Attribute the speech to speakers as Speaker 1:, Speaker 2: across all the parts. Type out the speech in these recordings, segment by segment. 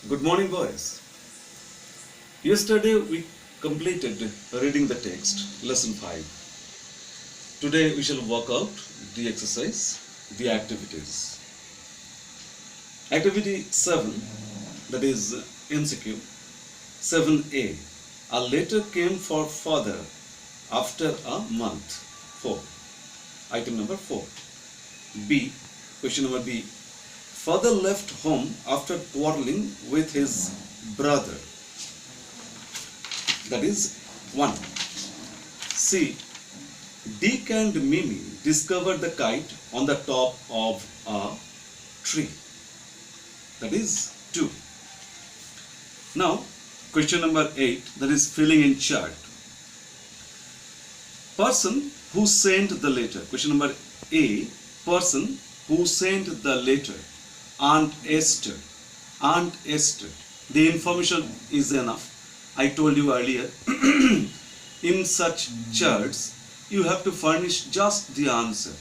Speaker 1: Good morning, boys. Yesterday we completed reading the text, lesson 5. Today we shall work out the exercise, the activities. Activity 7, that is MCQ 7A. A letter came for father after a month. 4. Item number 4. B. Question number B. Father left home after quarreling with his brother. That is 1. C. Dick and Mimi discovered the kite on the top of a tree. That is 2. Now, question number 8, that is filling in chart. Person who sent the letter. Question number A. Person who sent the letter. Aunt Esther. Aunt Esther. The information is enough. I told you earlier, in such charts, you have to furnish just the answer.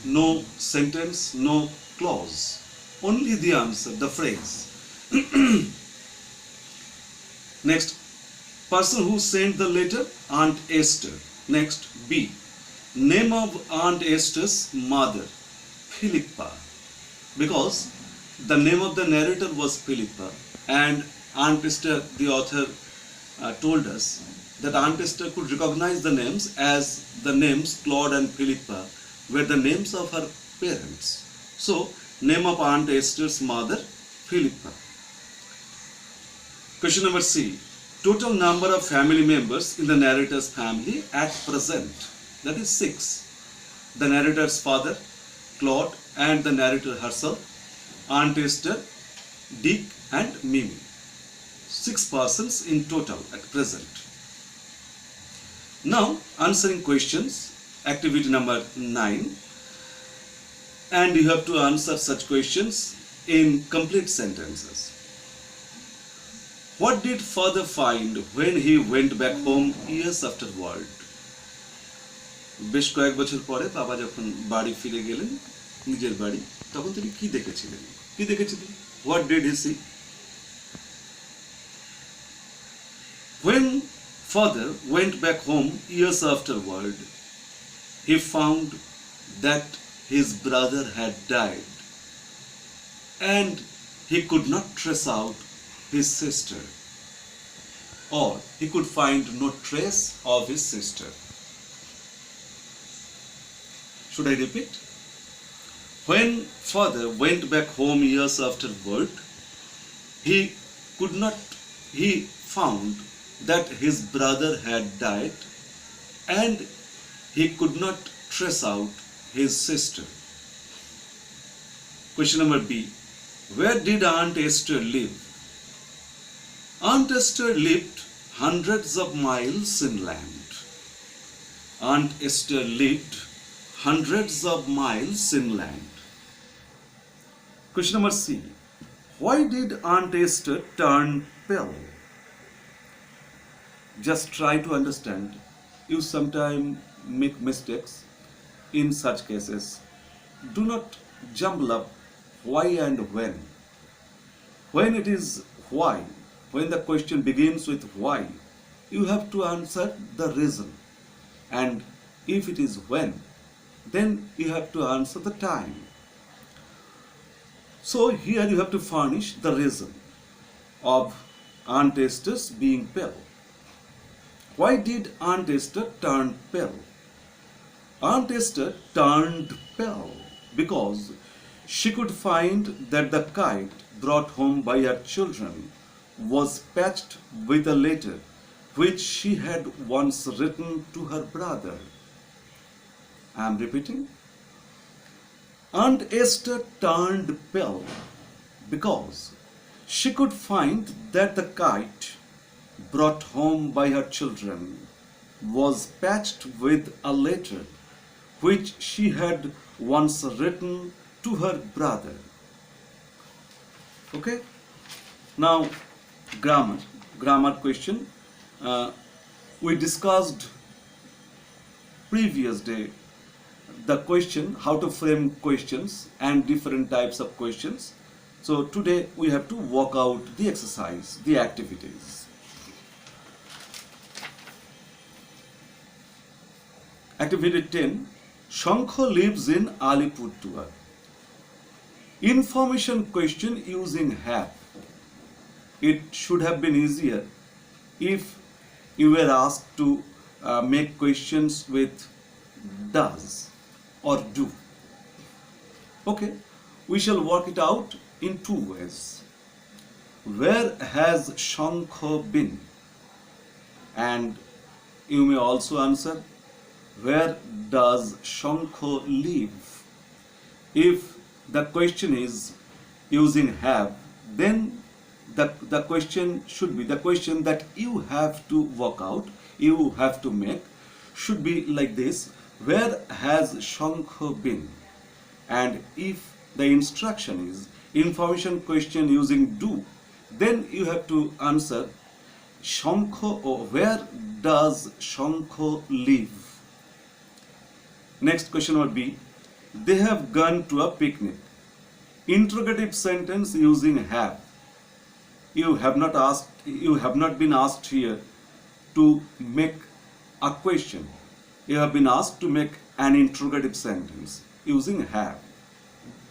Speaker 1: No sentence, no clause. Only the answer, the phrase. Next, person who sent the letter, Aunt Esther. Next, B. Name of Aunt Esther's mother, Philippa. Because the name of the narrator was Philippa, and Aunt Esther, the author, told us that Aunt Esther could recognize the names as the names Claude and Philippa were the names of her parents. So, name of Aunt Esther's mother, Philippa. Question number C. Total number of family members in the narrator's family at present. That is 6. The narrator's father, Claude, and the narrator herself, Aunt Esther, Dick, and Mimi. 6 persons in total at present. Now, answering questions, activity number 9. And you have to answer such questions in complete sentences. What did father find when he went back home years afterward? বেশ কয়েক বছর পরে বাবা যখন বাড়ি ফিরে গেলেন নিজের বাড়ি তখন তিনি কি দেখেছিলেন? What did he see? When father went back home years afterward, he found that his brother had died and he could not trace out his sister, or he could find no trace of his sister. Should I repeat? When father went back home years afterward, he found that his brother had died and he could not trace out his sister. Question number B. Where did Aunt Esther live? Aunt Esther lived hundreds of miles inland. Aunt Esther lived hundreds of miles inland. Question number C. Why did Aunt Esther turn pale? Just try to understand. You sometimes make mistakes in such cases. Do not jumble up why and when. When it is why, when the question begins with why, you have to answer the reason. And if it is when, then you have to answer the time. So here you have to furnish the reason of Aunt Esther's being pale. Why did Aunt Esther turn pale? Aunt Esther turned pale because she could find that the kite brought home by her children was patched with a letter which she had once written to her brother. I am repeating. Aunt Esther turned pale because she could find that the kite brought home by her children was patched with a letter which she had once written to her brother. Okay? Now, grammar question. We discussed previous day the question, how to frame questions and different types of questions. So today we have to work out the exercise, the activities. Activity 10. Shankho lives in Alipurduar. Information question using have. It should have been easier if you were asked to make questions with does or do. Okay, we shall work it out in two ways. Where has Shankho been? And you may also answer, where does Shankho live? If the question is using have, then the question should be, the question that you have to work out, you have to make, should be like this: where has Shankho been? And if the instruction is information question using do, then you have to answer Shankho, or where does Shankho live? Next question would be, they have gone to a picnic. Interrogative sentence using have. You have not been asked here to make a question. You have been asked to make an interrogative sentence using have.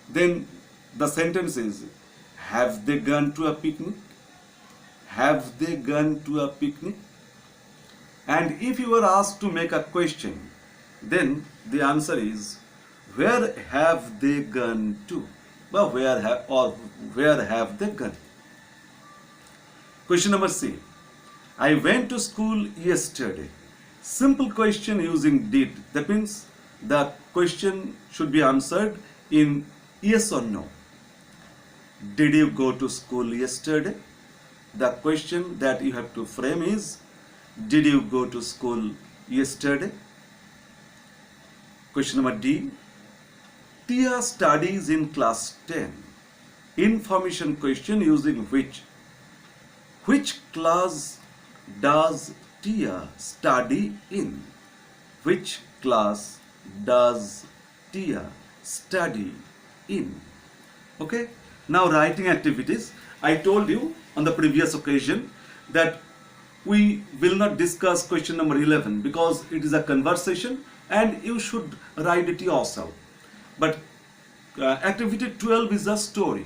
Speaker 1: Then the sentence is, have they gone to a picnic? Have they gone to a picnic? And if you were asked to make a question, then the answer is, where have they gone to? Well, where have they gone? Question number C. I went to school yesterday. Simple question using did. That means the question should be answered in yes or no. Did you go to school yesterday? The question that you have to frame is, did you go to school yesterday? Question number D. Tia studies in class 10. Information question using which. Which class does Tia study in? Which class does Tia study in? Okay. Now writing activities. I told you on the previous occasion that we will not discuss question number 11 because it is a conversation and you should write it yourself. But activity 12 is a story,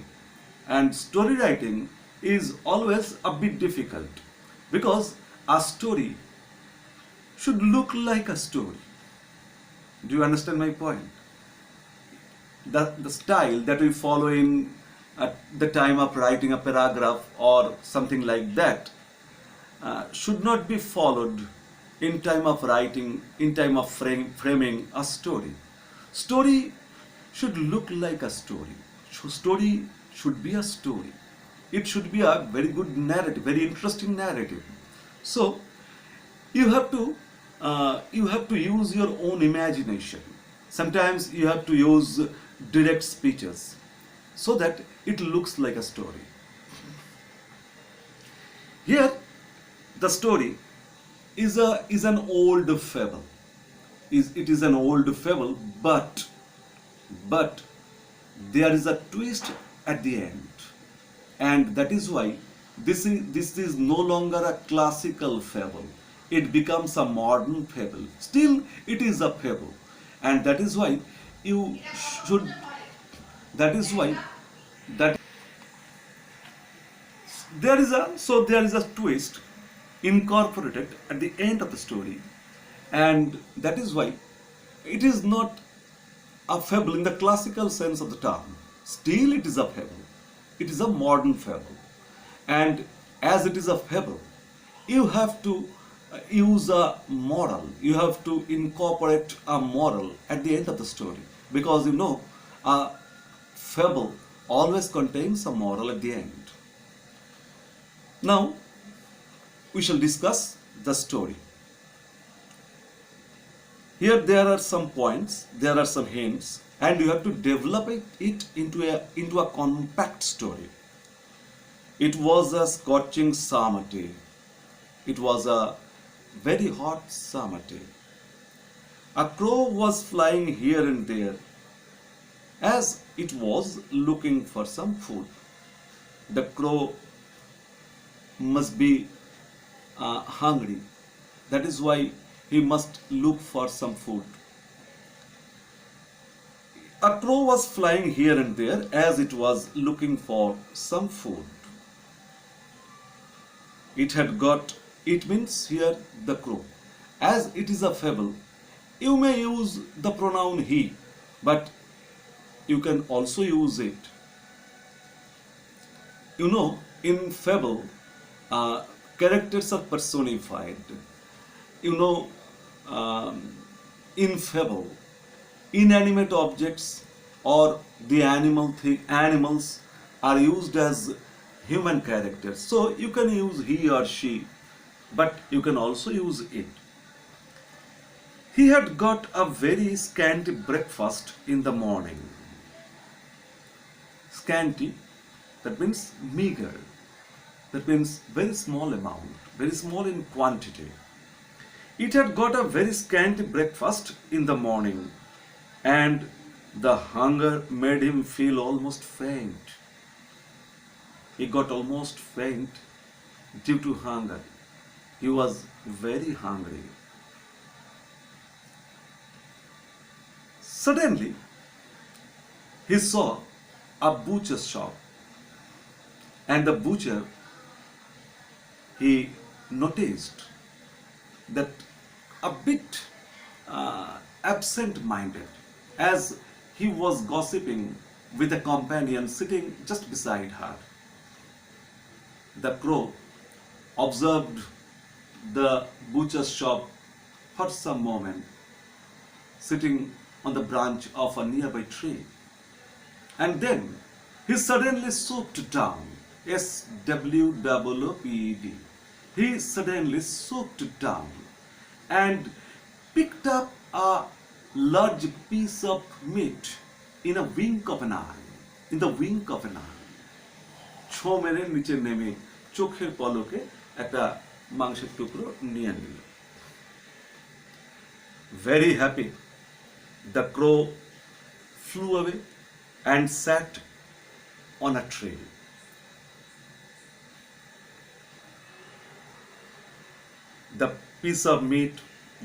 Speaker 1: and story writing is always a bit difficult because a story should look like a story. Do you understand my point? The style that we follow in at the time of writing a paragraph or something like that should not be followed in time of writing, in time of framing a story. Story should look like a story. Story should be a story. It should be a very good narrative, very interesting narrative. So you have to use your own imagination. Sometimes you have to use direct speeches so that it looks like a story. Here, the story is an old fable. It is an old fable, but there is a twist at the end, and that is why this is no longer a classical fable. It becomes a modern fable. Still, it is a fable, and that is why you should. That is why that there is a twist incorporated at the end of the story, and that is why it is not a fable in the classical sense of the term. Still, it is a fable. It is a modern fable, and as it is a fable, you have to use a moral. You have to incorporate a moral at the end of the story, because you know a fable always contains a moral at the end. Now we shall discuss the story. Here there are some points, there are some hints, and you have to develop it into a compact story. It was a scorching summer day. It was a very hot summer day. A crow was flying here and there as it was looking for some food. The crow must be hungry. That is why he must look for some food. A crow was flying here and there as it was looking for some food. It had got, it means here the crow. As it is a fable, you may use the pronoun he, but you can also use it. You know, in fable, characters are personified. You know, in fable, inanimate objects or the animals are used as human characters. So you can use he or she, but you can also use it. He had got a very scanty breakfast in the morning. Scanty, that means meager. That means very small amount, very small in quantity. It had got a very scanty breakfast in the morning, and the hunger made him feel almost faint. He got almost faint due to hunger. He was very hungry. Suddenly, he saw a butcher's shop, and the butcher, he noticed that a bit absent-minded, as he was gossiping with a companion sitting just beside her. The crow observed the butcher's shop for some moment, sitting on the branch of a nearby tree. And then he suddenly swooped down, SWOOPED. He suddenly swooped down and picked up a large piece of meat in a wink of an eye. In the wink of an eye. ছো মেরে নিচে নেমে চোখের পলকে একটা মাংসের টুকরো নিয়ে নিল। Very happy, the crow flew away and sat on a tree. The piece of meat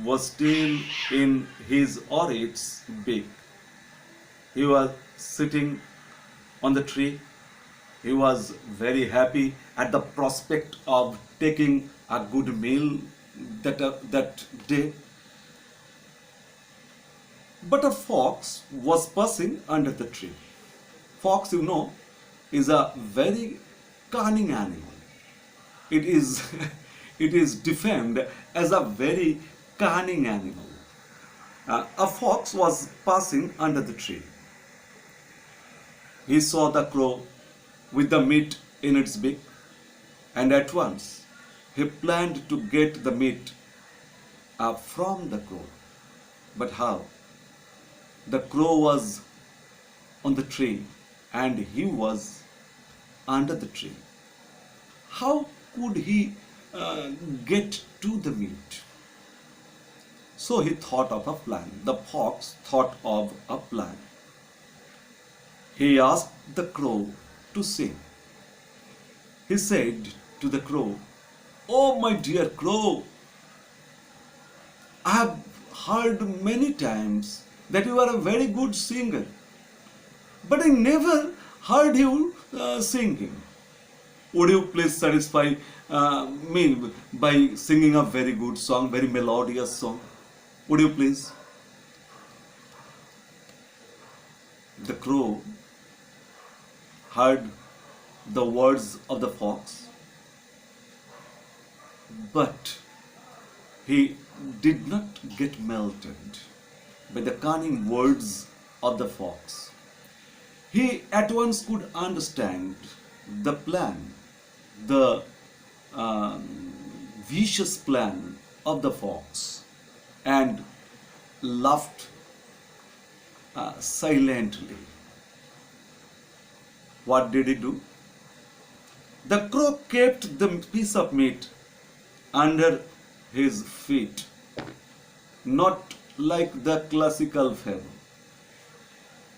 Speaker 1: was still in his or its beak. He was sitting on the tree. He was very happy at the prospect of taking a good meal that day. But a fox was passing under the tree. Fox, you know, is a very cunning animal. It is, it is defamed as a very cunning animal. A fox was passing under the tree. He saw the crow with the meat in its beak, and at once he planned to get the meat from the crow. But how? The crow was on the tree and he was under the tree. How could he get to the meat? So he thought of a plan. The fox thought of a plan. He asked the crow to sing. He said to the crow, "Oh, my dear crow, I have heard many times that you are a very good singer, but I never heard you singing. Would you please satisfy me by singing a very good song, very melodious song? Would you please?" The crow heard the words of the fox, but he did not get melted by the cunning words of the fox. He at once could understand the plan, the vicious plan of the fox, and laughed silently. What did he do? The crow kept the piece of meat under his feet, not like the classical fable.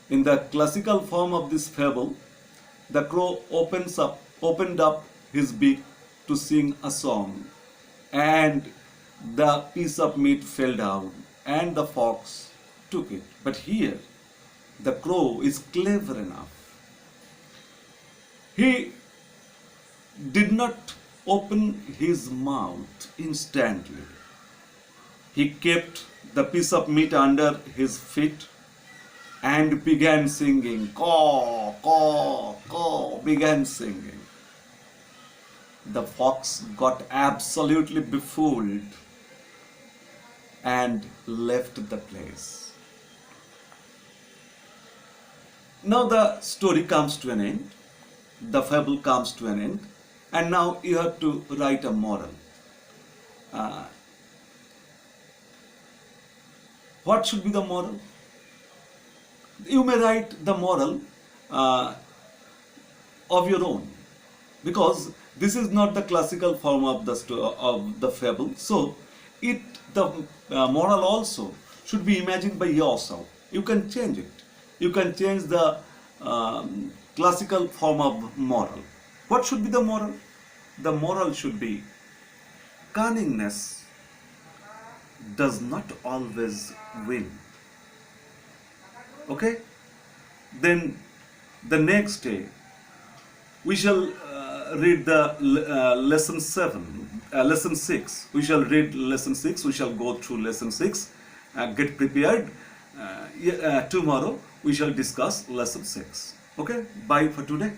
Speaker 1: In the classical form of this fable, the crow opens up opened up his beak to sing a song, and the piece of meat fell down, and the fox took it. But here, the crow is clever enough. He did not open his mouth instantly. He kept the piece of meat under his feet and began singing. Caw, caw, caw, began singing. The fox got absolutely befooled and left the place. Now the story comes to an end, the fable comes to an end, and now you have to write a moral. What should be the moral? You may write the moral of your own, because this is not the classical form of the fable. So the moral also should be imagined by yourself. You can change it. You can change the classical form of moral. What should be the moral? The moral should be cunningness does not always win. Okay? Then the next day we shall read the lesson 6. We shall read lesson 6. We shall go through lesson 6. Get prepared. Tomorrow we shall discuss lesson 6. Okay? Bye for today.